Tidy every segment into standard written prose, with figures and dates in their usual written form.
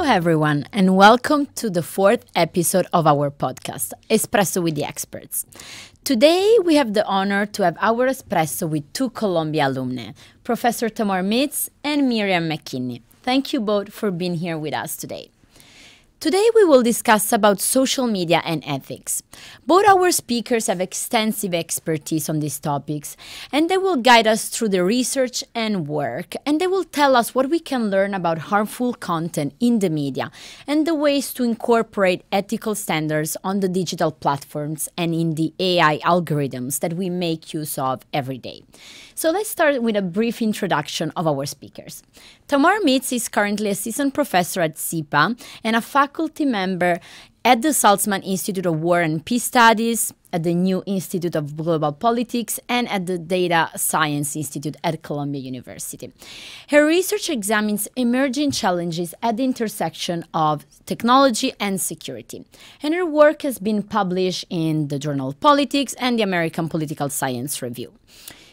everyone, and welcome to the fourth episode of our podcast, Espresso with the Experts. Today, we have the honor to have our Espresso with two Columbia alumni, Professor Tamar Mitz and Miriam McKinney. Thank you both for being here with us today. Today we will discuss about social media and ethics. Both our speakers have extensive expertise on these topics, and they will guide us through the research and work, and they will tell us what we can learn about harmful content in the media and the ways to incorporate ethical standards on the digital platforms and in the AI algorithms that we make use of every day. So let's start with a brief introduction of our speakers. Tamar Mitz is currently assistant professor at SIPA and a faculty member at the Salzman Institute of War and Peace Studies, at the New Institute of Global Politics, and at the Data Science Institute at Columbia University. Her research examines emerging challenges at the intersection of technology and security, and her work has been published in the Journal of Politics and the American Political Science Review.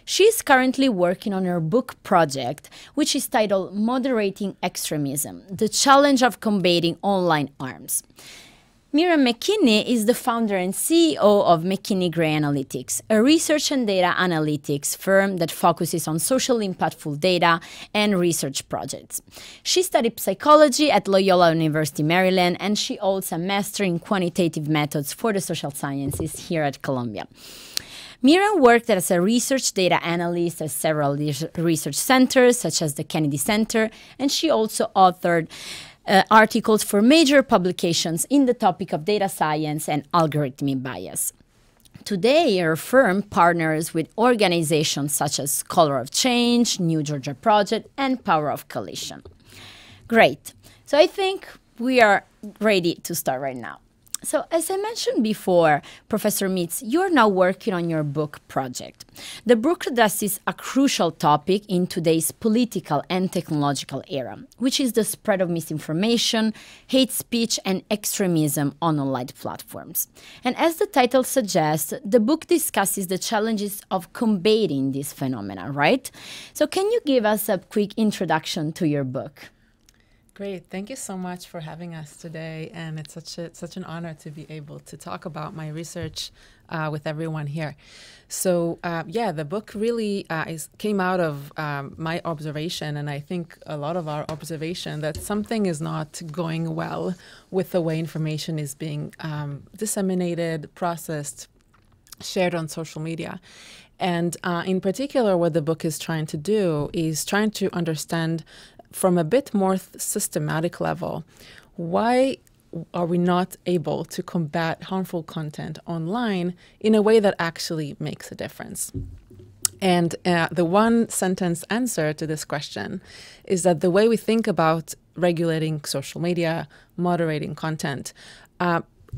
She is currently working on her book project, which is titled Moderating Extremism, The Challenge of Combating Online Arms. Miriam McKinney is the founder and CEO of McKinney Gray Analytics, a research and data analytics firm that focuses on socially impactful data and research projects. She studied psychology at Loyola University, Maryland, and she holds a master in quantitative methods for the social sciences here at Columbia. Miriam worked as a research data analyst at several research centers, such as the Kennedy Center, and she also authored articles for major publications in the topic of data science and algorithmic bias. Today, her firm partners with organizations such as Color of Change, New Georgia Project, and Power of Coalition. Great. So I think we are ready to start right now. So as I mentioned before, Professor Mitz, you're now working on your book project. The book addresses a crucial topic in today's political and technological era, which is the spread of misinformation, hate speech, and extremism on online platforms. And as the title suggests, the book discusses the challenges of combating this phenomena, right? So can you give us a quick introduction to your book? Great. Thank you so much for having us today. And it's such an honor to be able to talk about my research with everyone here. So, the book really came out of my observation, and I think a lot of our observation, that something is not going well with the way information is being disseminated, processed, shared on social media. And in particular, what the book is trying to do is trying to understand from a bit more systematic level, why are we not able to combat harmful content online in a way that actually makes a difference? And the one sentence answer to this question is that the way we think about regulating social media, moderating content,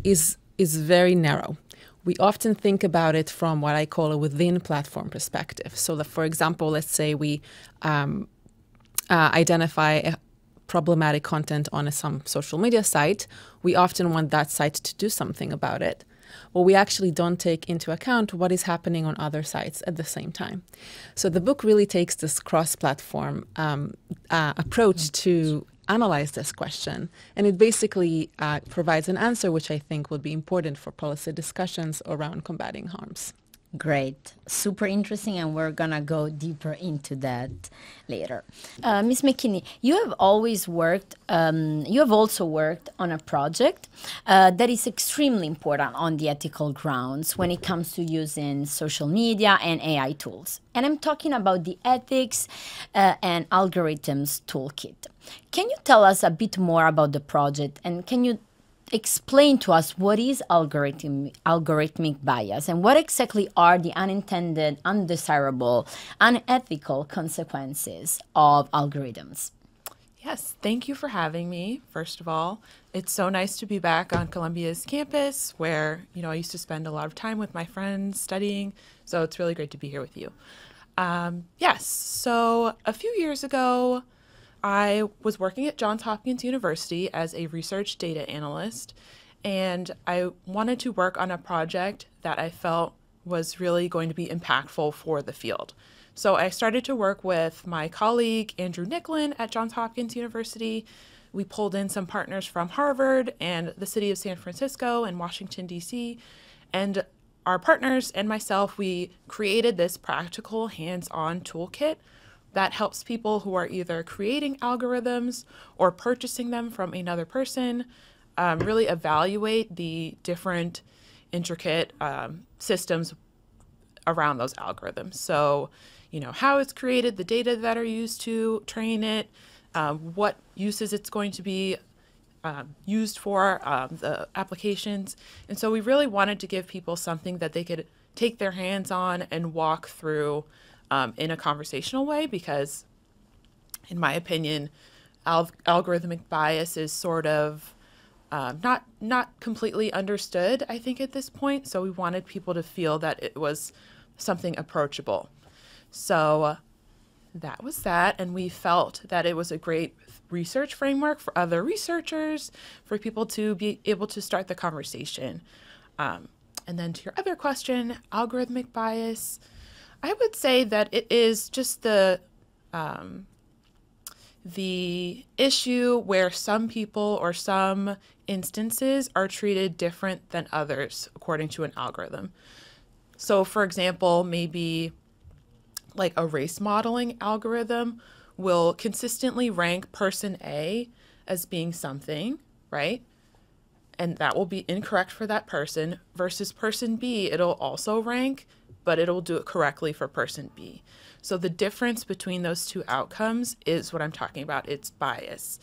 is very narrow. We often think about it from what I call a within platform perspective. So that, for example, let's say we identify problematic content on some social media site, we often want that site to do something about it. Well, we actually don't take into account what is happening on other sites at the same time. So the book really takes this cross-platform approach to analyze this question, and it basically provides an answer which I think will be important for policy discussions around combating harms. Great. Super interesting, and we're going to go deeper into that later. Ms. McKinney, you have also worked on a project that is extremely important on the ethical grounds when it comes to using social media and AI tools. And I'm talking about the Ethics and Algorithms Toolkit. Can you tell us a bit more about the project, and can you explain to us what is algorithmic bias and what exactly are the unintended, undesirable, unethical consequences of algorithms? Yes, thank you for having me, first of all. It's so nice to be back on Columbia's campus where, I used to spend a lot of time with my friends studying, so it's really great to be here with you. So a few years ago, I was working at Johns Hopkins University as a research data analyst, and I wanted to work on a project that I felt was really going to be impactful for the field. So I started to work with my colleague, Andrew Nicklin, at Johns Hopkins University. we pulled in some partners from Harvard and the city of San Francisco and Washington, D.C., and our partners and myself, we created this practical hands-on toolkit that helps people who are either creating algorithms or purchasing them from another person really evaluate the different intricate systems around those algorithms. So, how it's created, the data that are used to train it, what uses it's going to be used for, the applications. And so we really wanted to give people something that they could take their hands on and walk through in a conversational way, because in my opinion, algorithmic bias is sort of not completely understood, I think, at this point. So we wanted people to feel that it was something approachable. So that was that, and we felt that it was a great research framework for other researchers, for people to be able to start the conversation. And then to your other question, algorithmic bias, I would say that it is just the issue where some people or some instances are treated different than others according to an algorithm. So for example, maybe like a race modeling algorithm will consistently rank person A as being something, right? And that will be incorrect for that person, versus person B, it'll also rank, but it'll do it correctly for person B. So the difference between those two outcomes is what I'm talking about. It's bias.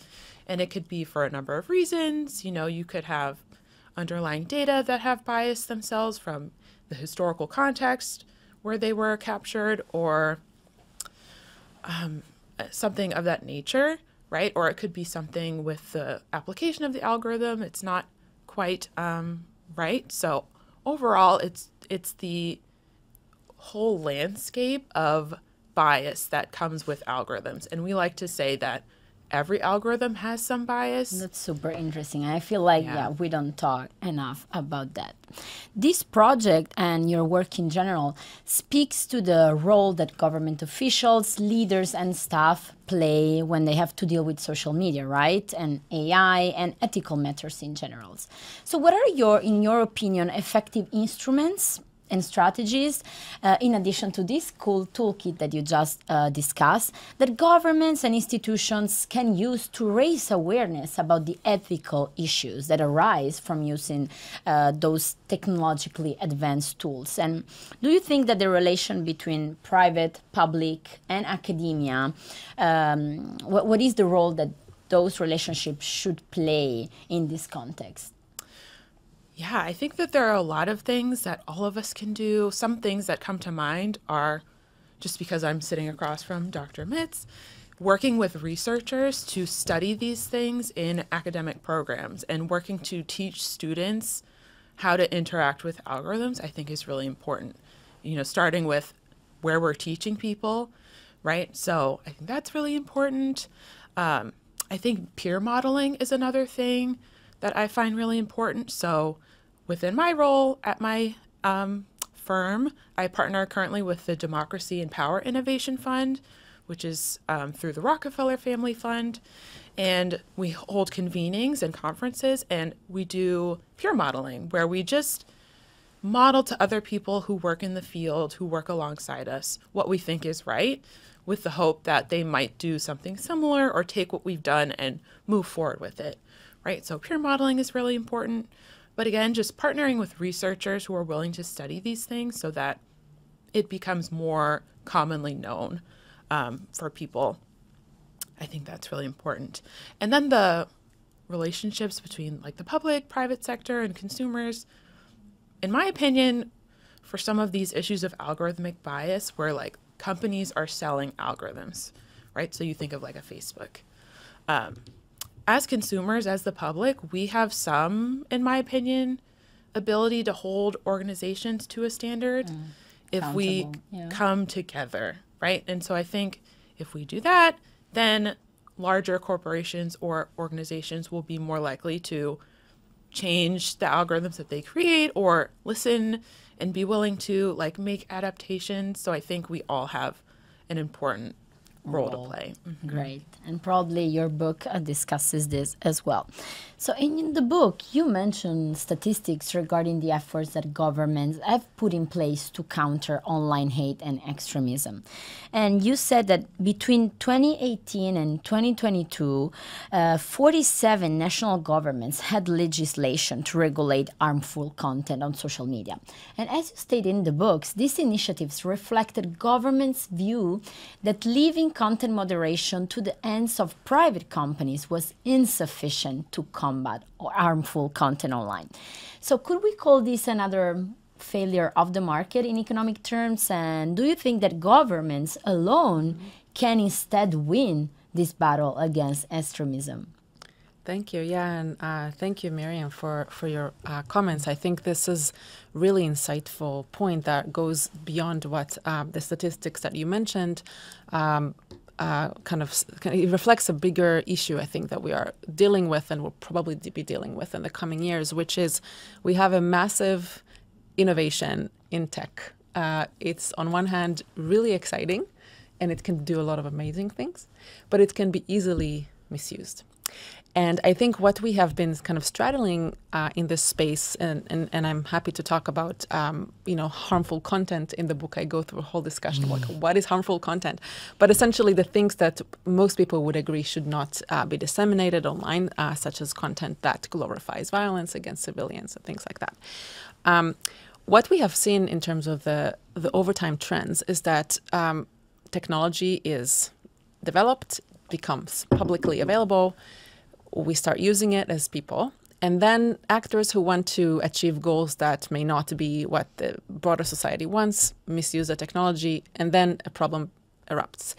And it could be for a number of reasons. You could have underlying data that have bias themselves from the historical context where they were captured, or something of that nature, right? Or it could be something with the application of the algorithm. It's not quite right. So overall, it's the whole landscape of bias that comes with algorithms. And we like to say that every algorithm has some bias. That's super interesting. I feel like, we don't talk enough about that. This project and your work in general speaks to the role that government officials, leaders, and staff play when they have to deal with social media, right? And AI and ethical matters in general. So what are in your opinion, effective instruments and strategies, in addition to this cool toolkit that you just discussed, that governments and institutions can use to raise awareness about the ethical issues that arise from using those technologically advanced tools? And do you think that the relation between private, public, and academia, what is the role that those relationships should play in this context? Yeah, I think that there are a lot of things that all of us can do. Some things that come to mind are, just because I'm sitting across from Dr. Mitz, working with researchers to study these things in academic programs and working to teach students how to interact with algorithms, I think is really important. Starting with where we're teaching people, right? So I think that's really important. I think peer modeling is another thing that I find really important. So within my role at my firm, I partner currently with the Democracy and Power Innovation Fund, which is through the Rockefeller Family Fund. And we hold convenings and conferences, and we do peer modeling, where we just model to other people who work in the field, who work alongside us, what we think is right, with the hope that they might do something similar or take what we've done and move forward with it. Right? So peer modeling is really important. But again, just partnering with researchers who are willing to study these things so that it becomes more commonly known for people. I think that's really important. And then the relationships between like the public, private sector, and consumers. In my opinion, for some of these issues of algorithmic bias, where like companies are selling algorithms, right? So you think of like a Facebook. As consumers, as the public, we have some, in my opinion, ability to hold organizations to a standard if we come together, right? And so I think if we do that, then larger corporations or organizations will be more likely to change the algorithms that they create or listen and be willing to like make adaptations. So I think we all have an important role to play. Mm-hmm. Great. And probably your book discusses this as well. So in the book, you mentioned statistics regarding the efforts that governments have put in place to counter online hate and extremism. And you said that between 2018 and 2022, 47 national governments had legislation to regulate harmful content on social media. And as you stated in the books, these initiatives reflected governments' view that leaving content moderation to the hands of private companies was insufficient to combat harmful content online. So could we call this another failure of the market in economic terms? And do you think that governments alone can instead win this battle against extremism? Thank you. Yeah, and thank you, Miriam, for your comments. I think this is really insightful point that goes beyond what the statistics that you mentioned it reflects a bigger issue, I think, that we are dealing with and will probably be dealing with in the coming years, which is we have a massive innovation in tech. It's on one hand really exciting, and it can do a lot of amazing things, but it can be easily misused. And I think what we have been kind of straddling in this space, and I'm happy to talk about, harmful content in the book. I go through a whole discussion like what is harmful content, but essentially the things that most people would agree should not be disseminated online, such as content that glorifies violence against civilians and things like that. What we have seen in terms of the overtime trends is that technology is developed, becomes publicly available. We start using it as people. And then actors who want to achieve goals that may not be what the broader society wants misuse the technology, and then a problem erupts.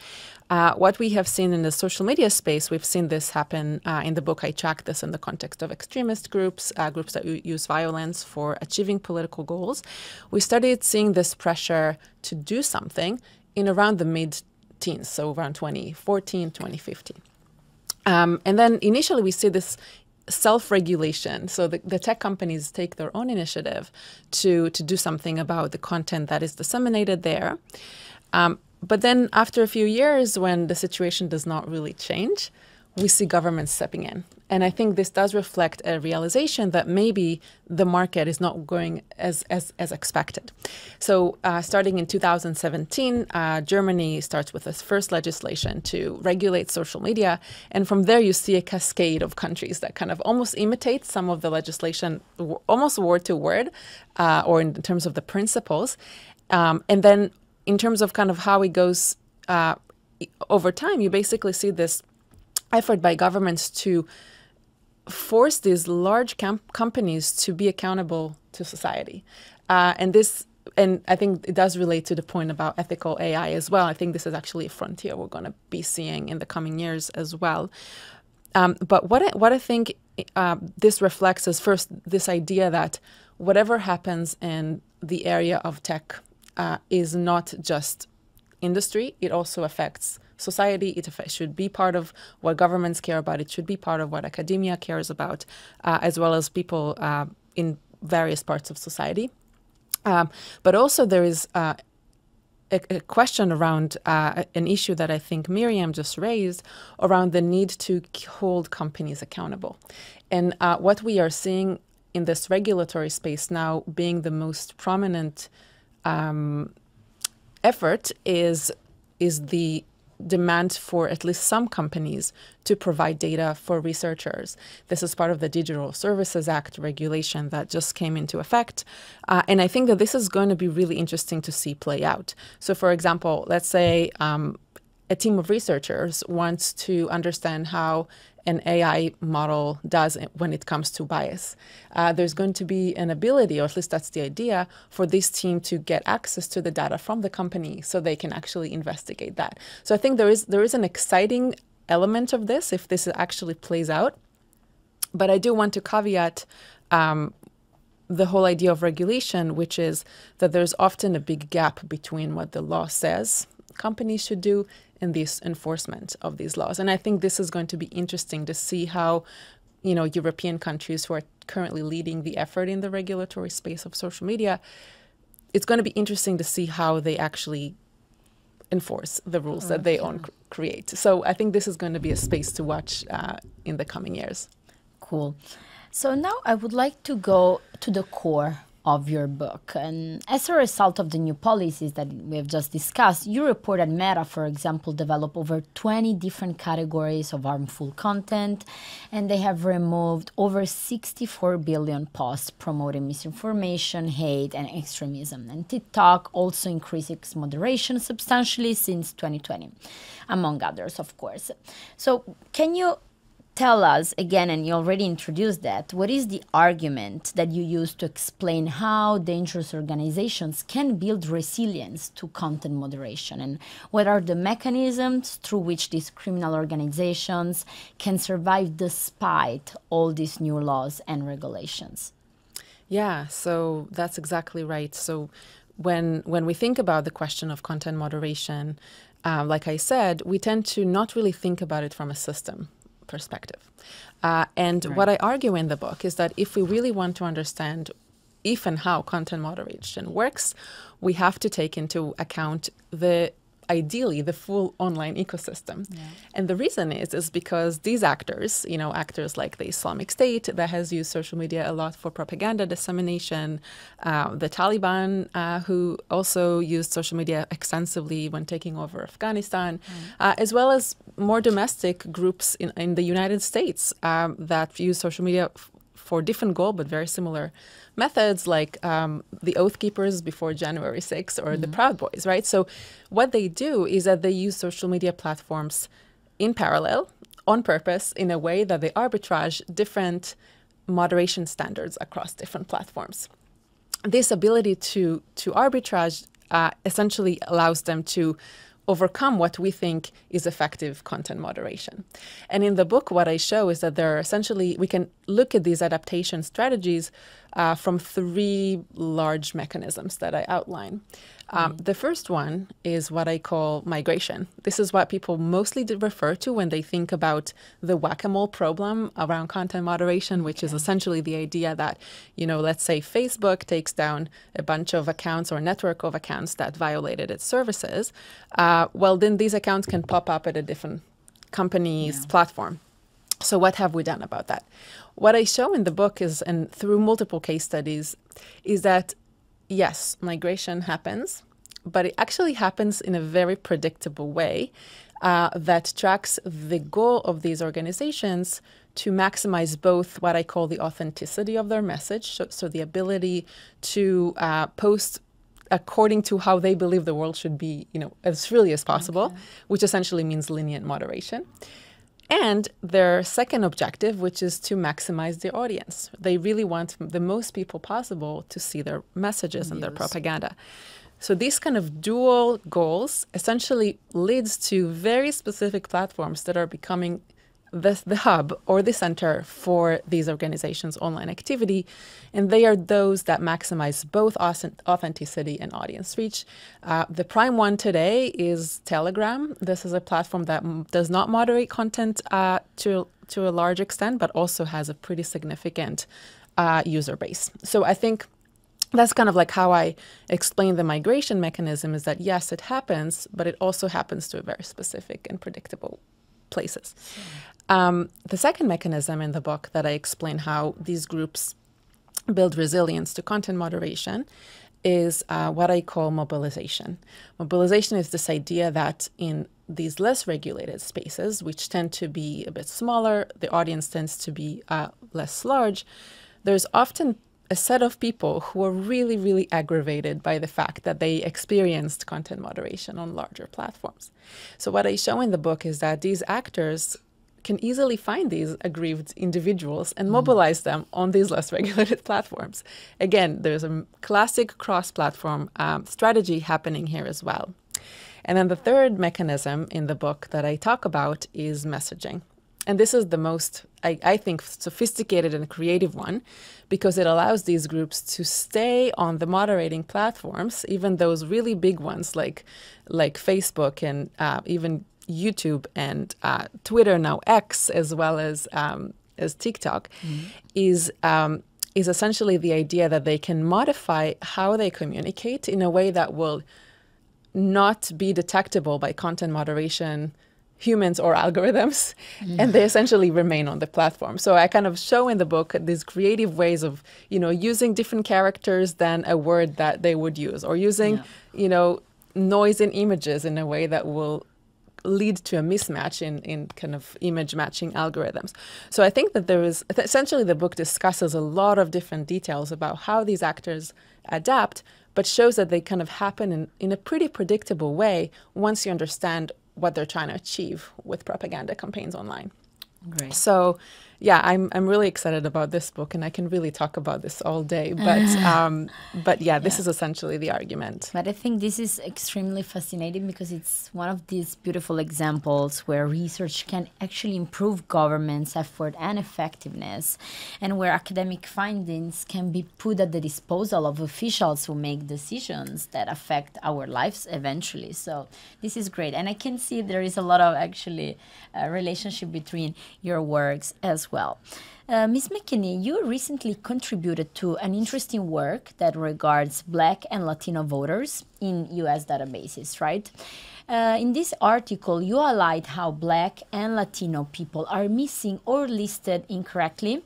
What we have seen in the social media space, we've seen this happen in the book. I track this in the context of extremist groups, groups that use violence for achieving political goals. We started seeing this pressure to do something in around the mid-teens, so around 2014, 2015. And then initially we see this self-regulation. So the tech companies take their own initiative to do something about the content that is disseminated there. But then after a few years, when the situation does not really change, we see governments stepping in. And I think this does reflect a realization that maybe the market is not going as expected. So starting in 2017, Germany starts with its first legislation to regulate social media. And from there, you see a cascade of countries that kind of almost imitate some of the legislation, almost word to word, or in terms of the principles. And then in terms of kind of how it goes over time, you basically see this effort by governments to force these large companies to be accountable to society. And I think it does relate to the point about ethical AI as well. I think this is actually a frontier we're going to be seeing in the coming years as well. But what I think this reflects is first this idea that whatever happens in the area of tech is not just industry, it also affects society. It should be part of what governments care about. It should be part of what academia cares about, as well as people in various parts of society. But also there is a question around an issue that I think Miriam just raised around the need to hold companies accountable. And what we are seeing in this regulatory space now being the most prominent effort is the demand for at least some companies to provide data for researchers. This is part of the Digital Services Act regulation that just came into effect. And I think that this is going to be really interesting to see play out. So for example, let's say a team of researchers wants to understand how an AI model does when it comes to bias. There's going to be an ability, or at least that's the idea, for this team to get access to the data from the company so they can actually investigate that. So I think there is an exciting element of this if this actually plays out. But I do want to caveat the whole idea of regulation, which is that there's often a big gap between what the law says companies should do and this enforcement of these laws. And I think this is going to be interesting to see how, European countries who are currently leading the effort in the regulatory space of social media, it's going to be interesting to see how they actually enforce the rules that they own create. So I think this is going to be a space to watch in the coming years. Cool. So now I would like to go to the core of your book. And as a result of the new policies that we have just discussed, you report that Meta, for example, developed over 20 different categories of harmful content, and they have removed over 64 billion posts promoting misinformation, hate, and extremism. And TikTok also increased its moderation substantially since 2020, among others, of course. So can you tell us again, and you already introduced that, what is the argument that you use to explain how dangerous organizations can build resilience to content moderation, and what are the mechanisms through which these criminal organizations can survive despite all these new laws and regulations? Yeah, so that's exactly right. So when we think about the question of content moderation, like I said, we tend to not really think about it from a system perspective. What I argue in the book is that if we really want to understand if and how content moderation works, we have to take into account ideally the full online ecosystem. Yeah. And the reason is because these actors, actors like the Islamic State that has used social media a lot for propaganda dissemination, the Taliban who also used social media extensively when taking over Afghanistan, as well as more domestic groups in the United States that use social media for different goal, but very similar methods, like the Oath Keepers before January 6th or the Proud Boys, right? So what they do is that they use social media platforms in parallel, on purpose, in a way that they arbitrage different moderation standards across different platforms. This ability to arbitrage essentially allows them to overcome what we think is effective content moderation. And in the book, what I show is that there are essentially, we can look at these adaptation strategies from three large mechanisms that I outline. The first one is what I call migration. This is what people mostly refer to when they think about the whack-a-mole problem around content moderation, which is essentially the idea that, let's say Facebook takes down a bunch of accounts or network of accounts that violated its services. Well, then these accounts can pop up at a different company's platform. So what have we done about that? What I show in the book is, and through multiple case studies, is that yes, migration happens, but it actually happens in a very predictable way that tracks the goal of these organizations to maximize both what I call the authenticity of their message, so the ability to post according to how they believe the world should be, as freely as possible, which essentially means lenient moderation. And their second objective, which is to maximize their audience. They really want the most people possible to see their messages and their propaganda. So these kind of dual goals essentially leads to very specific platforms that are becoming the hub or the center for these organizations' online activity. And they are those that maximize both authenticity and audience reach. The prime one today is Telegram. This is a platform that does not moderate content to a large extent, but also has a pretty significant user base. So I think that's kind of like how I explain the migration mechanism, is that yes, it happens, but it also happens to a very specific and predictable places. The second mechanism in the book that I explain how these groups build resilience to content moderation is what I call mobilization. Mobilization is this idea that in these less regulated spaces, which tend to be a bit smaller, the audience tends to be less large, there's often a set of people who are really, really aggravated by the fact that they experienced content moderation on larger platforms. So what I show in the book is that these actors can easily find these aggrieved individuals and mobilize them on these less regulated platforms. Again, there's a classic cross-platform strategy happening here as well. And then the third mechanism in the book that I talk about is messaging. And this is the most, I think, sophisticated and creative one, because it allows these groups to stay on the moderating platforms, even those really big ones like Facebook and even YouTube and Twitter, now X, as well as TikTok, is essentially the idea that they can modify how they communicate in a way that will not be detectable by content moderation humans or algorithms, and they essentially remain on the platform. So I kind of show in the book these creative ways of, using different characters than a word that they would use, or using, noise in images in a way that will lead to a mismatch in kind of image matching algorithms. So I think that essentially the book discusses a lot of different details about how these actors adapt, but shows that they kind of happen in a pretty predictable way once you understand what they're trying to achieve with propaganda campaigns online. Great. So, yeah, I'm really excited about this book, and I can really talk about this all day. But yeah, this is essentially the argument. But I think this is extremely fascinating because it's one of these beautiful examples where research can actually improve government's effort and effectiveness, and where academic findings can be put at the disposal of officials who make decisions that affect our lives eventually. So this is great. And I can see there is a lot of actually relationship between your works as well. Ms. McKinney, you recently contributed to an interesting work that regards Black and Latino voters in U.S. databases, right? In this article, you highlight how Black and Latino people are missing or listed incorrectly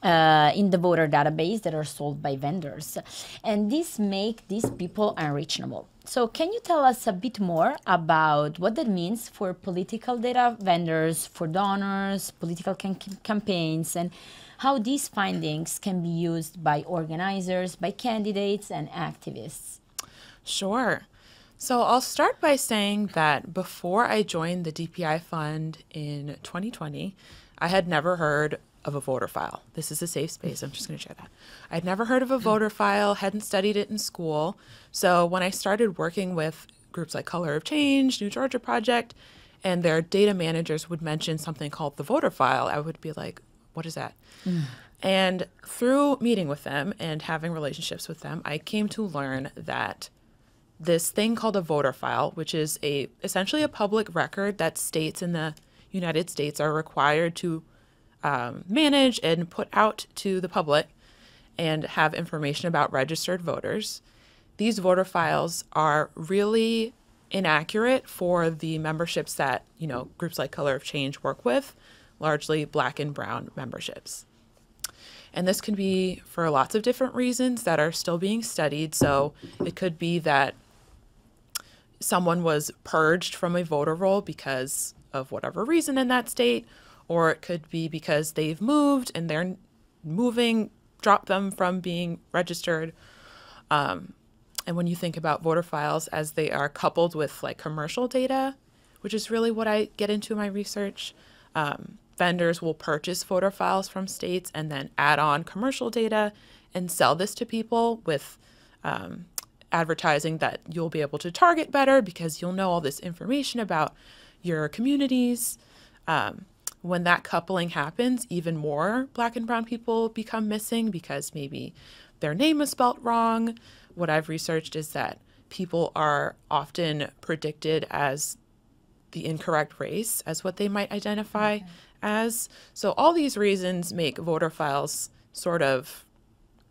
in the voter database that are sold by vendors. And this makes these people unreachable. So can you tell us a bit more about what that means for political data vendors, for donors, political campaigns, and how these findings can be used by organizers, by candidates, and activists? Sure. So I'll start by saying that before I joined the DPI Fund in 2020, I had never heard of a voter file. This is a safe space. I'm just going to share that. I'd never heard of a voter file, hadn't studied it in school. So when I started working with groups like Color of Change, New Georgia Project, and their data managers would mention something called the voter file, I would be like, what is that? And through meeting with them and having relationships with them, I came to learn that this thing called a voter file, which is essentially a public record that states in the United States are required to manage and put out to the public and have information about registered voters. These voter files are really inaccurate for the memberships that, groups like Color of Change work with, largely Black and brown memberships. And this can be for lots of different reasons that are still being studied. So it could be that someone was purged from a voter roll because of whatever reason in that state, or it could be because they've moved and their moving dropped them from being registered. And when you think about voter files as they are coupled with like commercial data, which is really what I get into in my research, vendors will purchase voter files from states and then add on commercial data and sell this to people with advertising that you'll be able to target better because you'll know all this information about your communities. When that coupling happens, even more Black and brown people become missing because maybe their name is spelt wrong. What I've researched is that people are often predicted as the incorrect race as what they might identify as. So all these reasons make voter files sort of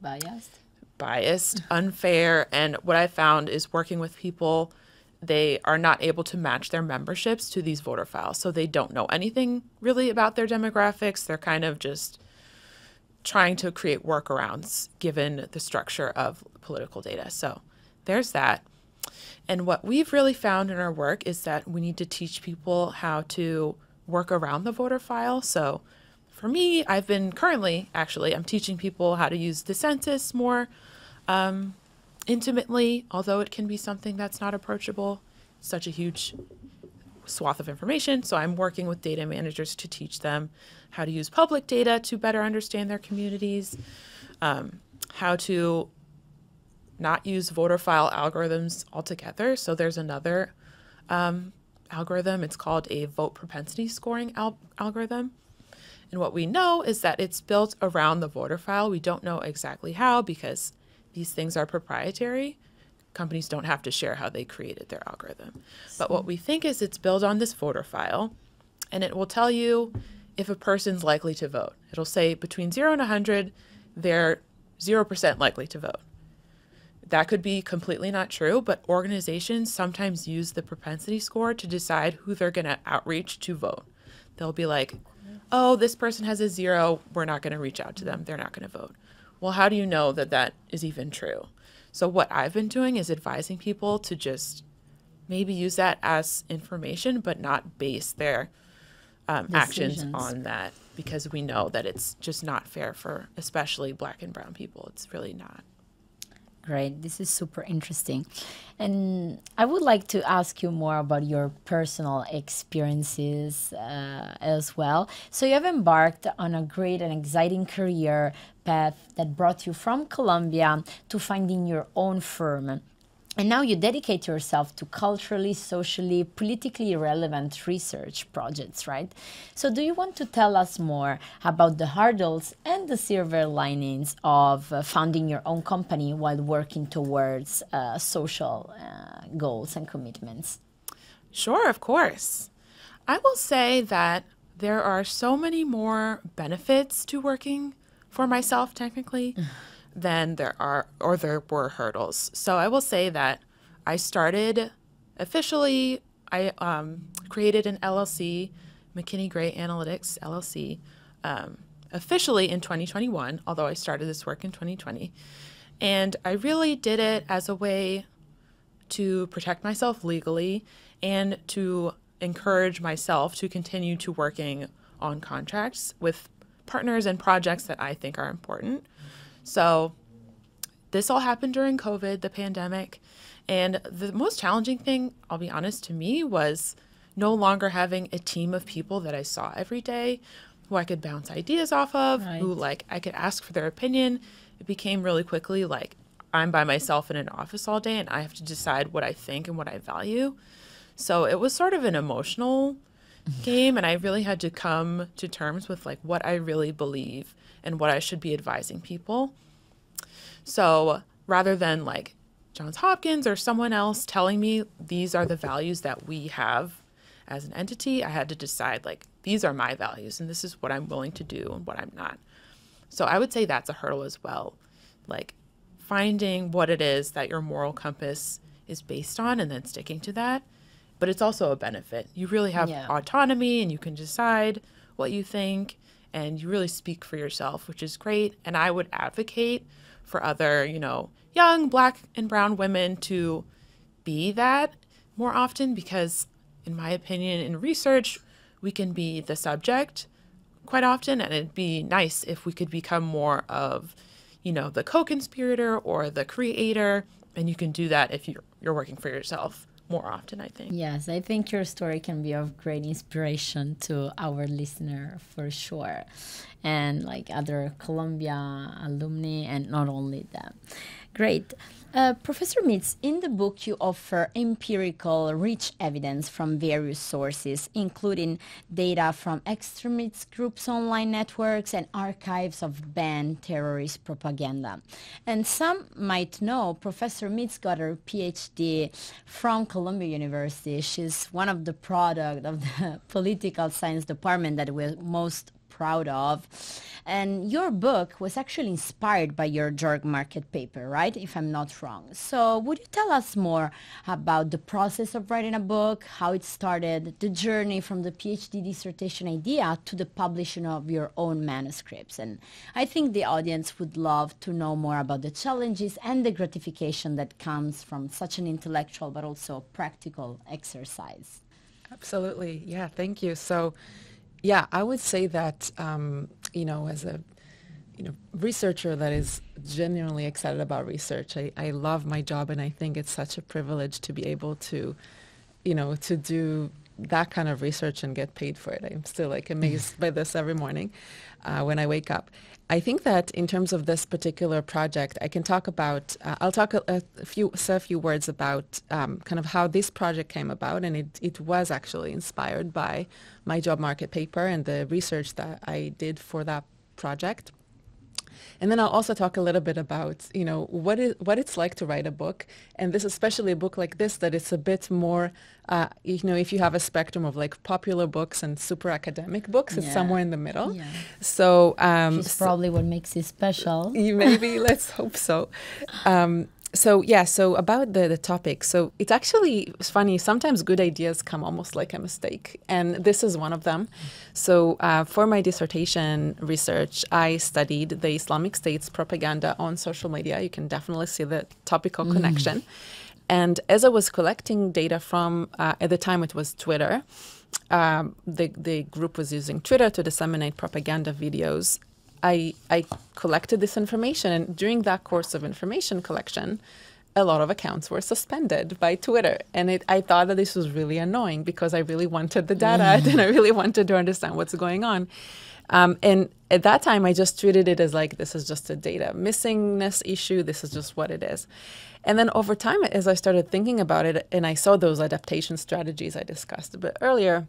biased, unfair. And what I found is working with people, they are not able to match their memberships to these voter files. So they don't know anything really about their demographics. They're kind of just trying to create workarounds given the structure of political data. So there's that. And what we've really found in our work is that we need to teach people how to work around the voter file. So for me, I'm teaching people how to use the census more intimately, although it can be something that's not approachable, such a huge swath of information. So I'm working with data managers to teach them how to use public data to better understand their communities, how to not use voter file algorithms altogether. So there's another algorithm. It's called a vote propensity scoring algorithm. And what we know is that it's built around the voter file. We don't know exactly how because these things are proprietary. Companies don't have to share how they created their algorithm. But what we think is it's built on this voter file, and it will tell you if a person's likely to vote. It'll say between 0 and 100, they're 0% likely to vote. that could be completely not true, but organizations sometimes use the propensity score to decide who they're going to outreach to vote. They'll be like, oh, this person has a 0, we're not going to reach out to them, they're not going to vote. Well, how do you know that that is even true? So what I've been doing is advising people to just maybe use that as information, but not base their actions on that, because we know that it's just not fair for especially Black and brown people. It's really not. Great. This is super interesting. And I would like to ask you more about your personal experiences as well. So you have embarked on a great and exciting career path that brought you from Colombia to finding your own firm. And now you dedicate yourself to culturally, socially, politically relevant research projects, right? So do you want to tell us more about the hurdles and the silver linings of founding your own company while working towards social goals and commitments? Sure, of course. I will say that there are so many more benefits to working for myself, technically, than there were hurdles. So I will say that I started officially, I created an LLC, McKinney Gray Analytics LLC, officially in 2021, although I started this work in 2020. And I really did it as a way to protect myself legally and to encourage myself to continue to working on contracts with partners and projects that I think are important. So this all happened during COVID, the pandemic. And the most challenging thing, I'll be honest, to me was no longer having a team of people that I saw every day who I could bounce ideas off of, who like I could ask for their opinion. It became really quickly like I'm by myself in an office all day and I have to decide what I think and what I value. So it was sort of an emotional game, and I really had to come to terms with like what I really believe and what I should be advising people. So rather than like Johns Hopkins or someone else telling me these are the values that we have as an entity, I had to decide like these are my values and this is what I'm willing to do and what I'm not. So I would say that's a hurdle as well, like finding what it is that your moral compass is based on and then sticking to that. But it's also a benefit. You really have autonomy and you can decide what you think and you really speak for yourself, which is great. And I would advocate for other, young Black and brown women to be that more often, because in my opinion, in research, we can be the subject quite often, and it'd be nice if we could become more of, the co-conspirator or the creator, and you can do that if you're working for yourself more often, I think. Yes, I think your story can be of great inspiration to our listener for sure, and like other Columbia alumni, and not only that. Great. Professor Meads, in the book you offer empirical, rich evidence from various sources, including data from extremist groups' online networks and archives of banned terrorist propaganda. And some might know Professor Meads got her PhD from Columbia University. She's one of the product of the political science department that we're most proud of. And your book was actually inspired by your job market paper, right? If I'm not wrong. So would you tell us more about the process of writing a book, how it started, the journey from the PhD dissertation idea to the publishing of your own manuscripts? And I think the audience would love to know more about the challenges and the gratification that comes from such an intellectual but also practical exercise. Absolutely. Yeah, thank you. So yeah, I would say that, as a researcher that is genuinely excited about research, I love my job, and I think it's such a privilege to be able to, to do that kind of research and get paid for it. I'm still like amazed by this every morning when I wake up. I think that in terms of this particular project, I can talk about, I'll talk a few words about kind of how this project came about, and it was actually inspired by my job market paper and the research that I did for that project. And then I'll also talk a little bit about, what it's like to write a book, and this especially a book like this that it's a bit more, if you have a spectrum of like popular books and super academic books, it's somewhere in the middle. Yeah. So which is probably what makes it special. Maybe, let's hope so. So about the topic. So it's funny. Sometimes good ideas come almost like a mistake, and this is one of them. So for my dissertation research, I studied the Islamic State's propaganda on social media. You can definitely see the topical connection. And as I was collecting data from, at the time it was Twitter, the group was using Twitter to disseminate propaganda videos. I collected this information, and during that course of information collection, a lot of accounts were suspended by Twitter. And I thought that this was really annoying because I really wanted the data and I really wanted to understand what's going on. And at that time, I just treated it as like, this is just a data missingness issue. This is just what it is. And then over time, as I started thinking about it and I saw those adaptation strategies I discussed a bit earlier,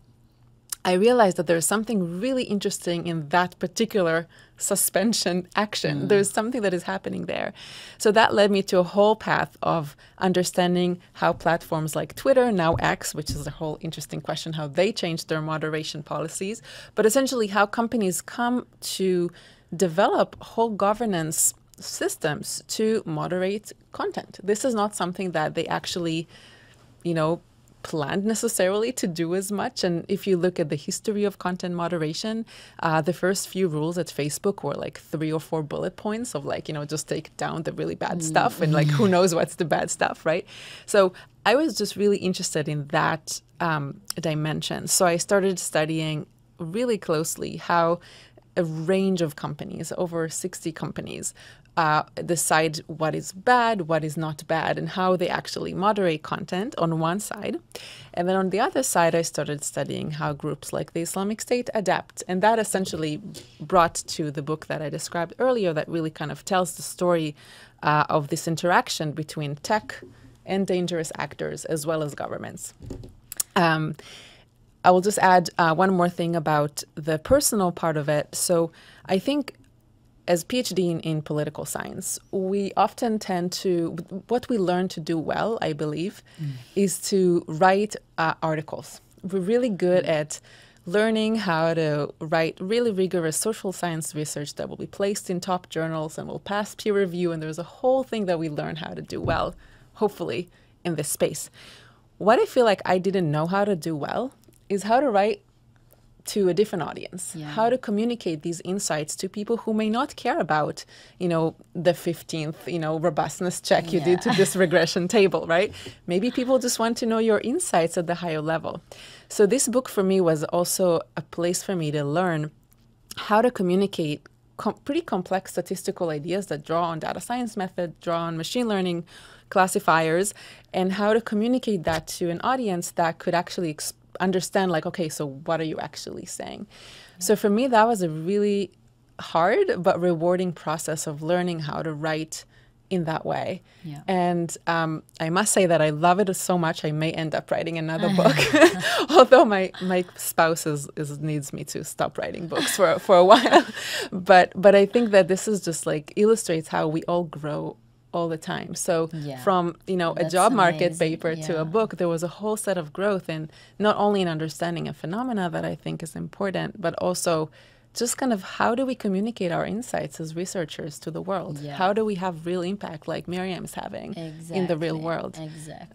I realized that there's something really interesting in that particular suspension action. There's something that is happening there. So that led me to a whole path of understanding how platforms like Twitter, now X, which is a whole interesting question, how they changed their moderation policies, but essentially how companies come to develop whole governance systems to moderate content. This is not something that they actually, planned necessarily to do as much. And if you look at the history of content moderation, the first few rules at Facebook were like 3 or 4 bullet points of like, just take down the really bad stuff and like, who knows what's the bad stuff, right? So I was just really interested in that dimension. So I started studying really closely how a range of companies, over 60 companies, decide what is bad, what is not bad, and how they actually moderate content on one side. And then on the other side, I started studying how groups like the Islamic State adapt. And that essentially brought to the book that I described earlier that really kind of tells the story of this interaction between tech and dangerous actors as well as governments. I will just add one more thing about the personal part of it. So I think as PhD in political science, we often tend to, what we learn to do well, I believe, is to write articles. We're really good at learning how to write really rigorous social science research that will be placed in top journals and will pass peer review. And there's a whole thing that we learn how to do well, hopefully, in this space. What I feel like I didn't know how to do well is how to write to a different audience, how to communicate these insights to people who may not care about, the 15th, robustness check you did to this regression table, right? Maybe people just want to know your insights at the higher level. So this book for me was also a place for me to learn how to communicate pretty complex statistical ideas that draw on data science method, draw on machine learning classifiers, and how to communicate that to an audience that could actually understand, like, okay, so what are you actually saying? So for me, that was a really hard but rewarding process of learning how to write in that way. And I must say that I love it so much, I may end up writing another book, although my spouse needs me to stop writing books for a while. But I think that this is just like illustrates how we all grow all the time. So from, a job market paper to a book, there was a whole set of growth in not only in understanding a phenomena that I think is important, but also just kind of how do we communicate our insights as researchers to the world? How do we have real impact like Miriam is having in the real world?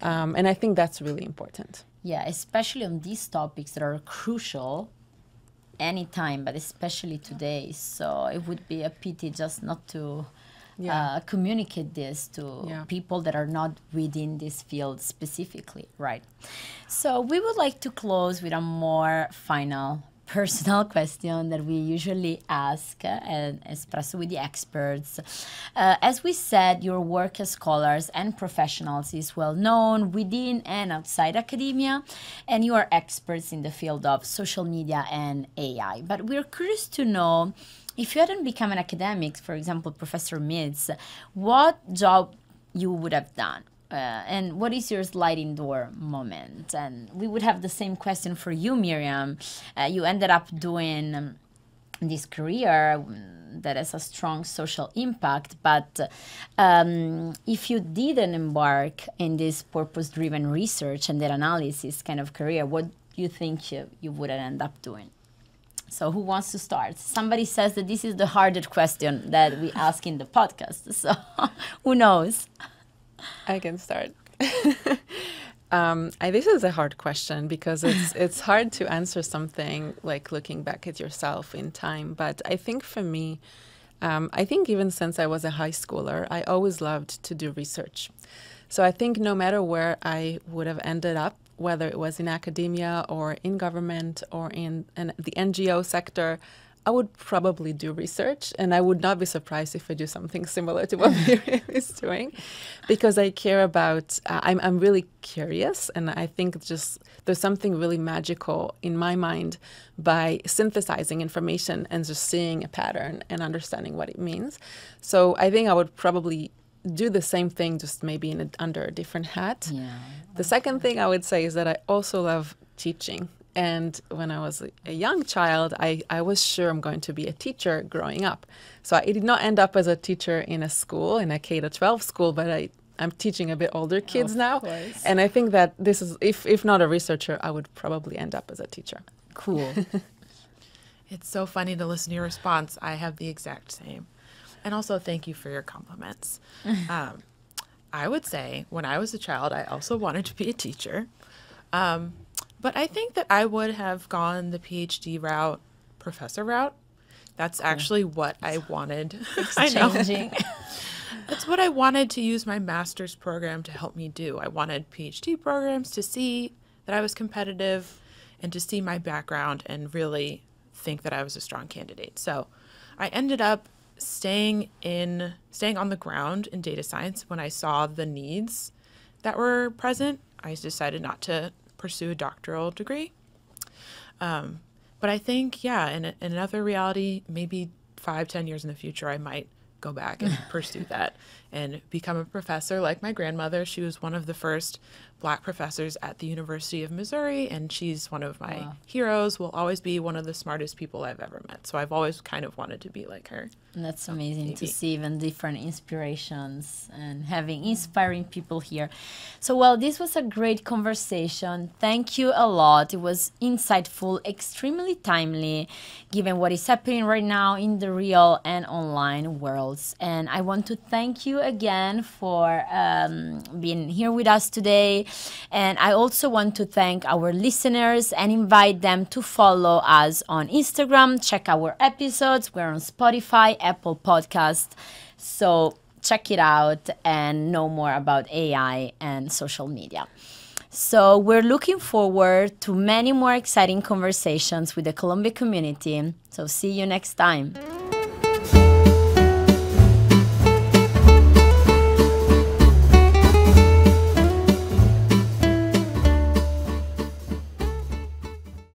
And I think that's really important. Yeah, especially on these topics that are crucial anytime, but especially today. So it would be a pity just not to communicate this to people that are not within this field specifically, right? So we would like to close with a more final personal question that we usually ask and Espresso with the experts. As we said, your work as scholars and professionals is well known within and outside academia, and you are experts in the field of social media and AI. But we're curious to know, if you hadn't become an academic, for example, Professor Meads, what job you would have done? And what is your sliding door moment? And we would have the same question for you, Miriam. You ended up doing this career that has a strong social impact, but if you didn't embark in this purpose-driven research and data analysis kind of career, what do you think you would end up doing? So who wants to start? Somebody says that this is the hardest question that we ask in the podcast. So who knows? I can start. This is a hard question because it's hard to answer something like looking back at yourself in time. But I think for me, I think even since I was a high schooler, I always loved to do research. So I think no matter where I would have ended up, whether it was in academia or in government or in the NGO sector, I would probably do research, and I would not be surprised if I do something similar to what Miriam is doing, because I care about, I'm really curious, and I think just there's something really magical in my mind by synthesizing information and just seeing a pattern and understanding what it means. So I think I would probably do the same thing, just maybe under a different hat. Yeah. The second thing I would say is that I also love teaching. And when I was a young child, I was sure I'm going to be a teacher growing up. So I did not end up as a teacher in a school, in a K-12 school, but I'm teaching a bit older kids now. Course. And I think that this is, if not a researcher, I would probably end up as a teacher. Cool. It's so funny to listen to your response. I have the exact same. And also, thank you for your compliments. I would say when I was a child, I also wanted to be a teacher. But I think that I would have gone the PhD route, professor route. That's actually what I wanted. I know. That's what I wanted to use my master's program to help me do. I wanted PhD programs to see that I was competitive and to see my background and really think that I was a strong candidate. So I ended up staying on the ground in data science. When I saw the needs that were present, I decided not to pursue a doctoral degree. But I think, yeah, in another reality, maybe 5-10 years in the future, I might go back and pursue that and become a professor like my grandmother. She was one of the first Black professors at the University of Missouri, and she's one of my heroes, will always be one of the smartest people I've ever met. So I've always kind of wanted to be like her. And that's amazing to Maybe. see even different inspirations and having inspiring people here. So, well, this was a great conversation. Thank you a lot. It was insightful, extremely timely, given what is happening right now in the real and online worlds. And I want to thank you again for being here with us today. And I also want to thank our listeners and invite them to follow us on Instagram, check our episodes. We're on Spotify, Apple Podcast. So check it out and know more about AI and social media. So we're looking forward to many more exciting conversations with the Columbia community. So see you next time.